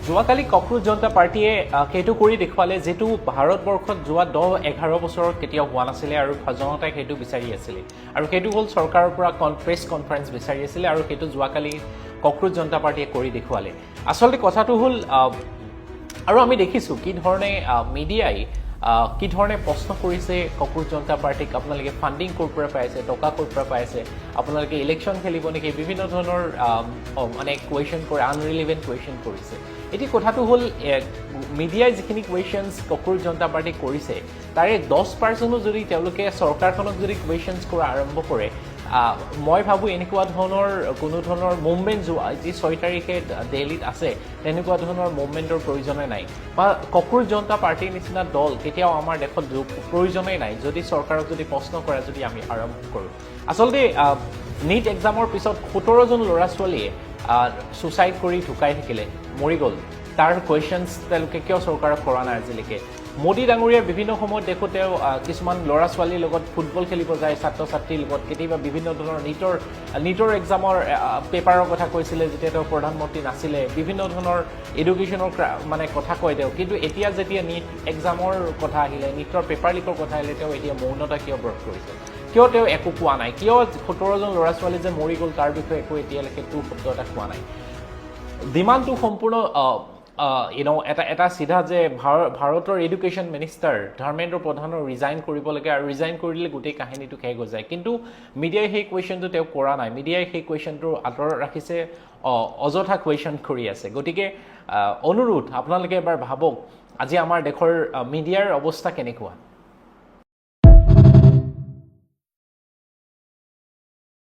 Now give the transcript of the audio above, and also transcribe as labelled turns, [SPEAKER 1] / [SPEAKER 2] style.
[SPEAKER 1] যোৱাকালি ককৰোচ জনতা পাৰ্টীয়ে সেইটো কৰি দেখুৱালে যেটো ভাৰতবৰ্ষত যোৱা 10-11 বছৰত কেতিয়াও হোৱা নাছিলে আৰু জনতাই সেইটো বিচাৰি আছিলে আৰু সেইটো হ'ল চৰকাৰৰ পৰা প্ৰেছ কনফাৰেন্স বিচাৰি আছিলে আৰু সেইটো যোৱাকালি ককৰোচ জনতা পাৰ্টীয়ে কৰি দেখুৱালে আচলতে কথাটো হ'ল আৰু আমি দেখিছোঁ কি ধৰণে মিডিয়াই কি ধৰণে প্ৰশ্ন কৰিছে ককৰোচ জনতা পাৰ্টিক আপোনালোকে ফাণ্ডিং ক'ৰ পৰা পাইছে টকা ক'ৰ পৰা পাইছে আপোনালোকে ইলেকশ্যন খেলিব নেকি বিভিন্ন ধৰণৰ মানে কুৱেশ্যন কৰে আনৰিলেভেণ্ট কুৱেশ্যন কৰিছে এতিয়া কথাটো হ'ল মিডিয়াই যিখিনি কুৱেশ্যনছ ককৰোচ জনতা পাৰ্টিক কৰিছে তাৰে 10%ও যদি তেওঁলোকে চৰকাৰখনক যদি কুৱেশ্যনছ কৰা আৰম্ভ কৰে মই ভাবোঁ এনেকুৱা ধৰণৰ কোনো ধৰণৰ মুভমেণ্ট যি 6 তাৰিখে দিল্লীত আছে তেনেকুৱা ধৰণৰ মুভমেণ্টৰ প্ৰয়োজনে নাই বা ককৰোচ জনতা পাৰ্টিৰ নিচিনা দল কেতিয়াও আমাৰ দেশত প্ৰয়োজনেই নাই যদি চৰকাৰক যদি প্ৰশ্ন কৰা যদি আমি আৰম্ভ কৰোঁ আচলতে নীট এক্সামৰ পিছত 17জন ল'ৰা ছোৱালীয়ে ছুচাইড কৰি ঢুকাই থাকিলে মৰি গ'ল তাৰ কুৱেশ্যনছ তেওঁলোকে কিয় চৰকাৰক কৰা নাই আজিলৈকে মোদী ডাঙৰীয়াৰ বিভিন্ন সময়ত দেখোঁ তেওঁ কিছুমান ল'ৰা ছোৱালীৰ লগত ফুটবল খেলিব যায় ছাত্ৰ ছাত্ৰীৰ লগত কেতিয়াবা বিভিন্ন ধৰণৰ নীটৰ এক্সামৰ পেপাৰৰ কথা কৈছিলে যেতিয়া তেওঁ প্ৰধানমন্ত্ৰী নাছিলে বিভিন্ন ধৰণৰ এডুকেশ্যনৰ মানে কথা কয় তেওঁ কিন্তু এতিয়া যেতিয়া নীট এক্সামৰ কথা আহিলে নীটৰ পেপাৰ লিকৰ কথা আহিলে তেওঁ এতিয়া মৌনতা কিয় ব্ৰত কৰিছে কিয় তেওঁ একো কোৱা নাই কিয় 17জন ল'ৰা ছোৱালী যে মৰি গ'ল তাৰ বিষয়ে একো এতিয়ালৈকে শব্দ এটা কোৱা নাই ডিমাণ্ডটো সম্পূৰ্ণ এটা চিধা যে ভাৰতৰ এডুকেশ্যন মিনিষ্টাৰ ধৰ্মেন্দ্ৰ প্ৰধানৰ ৰিজাইন কৰিব লাগে আৰু ৰিজাইন কৰি দিলে গোটেই কাহিনীটো শেষ হৈ যায় কিন্তু মিডিয়াই সেই কুৱেশ্যনটো তেওঁ কৰা নাই মিডিয়াই সেই কুৱেশ্যনটো আঁতৰত ৰাখিছে অযথা কুৱেশ্যন কৰি আছে গতিকে অনুৰোধ আপোনালোকে এবাৰ ভাবক আজি আমাৰ দেশৰ মিডিয়াৰ অৱস্থা কেনেকুৱা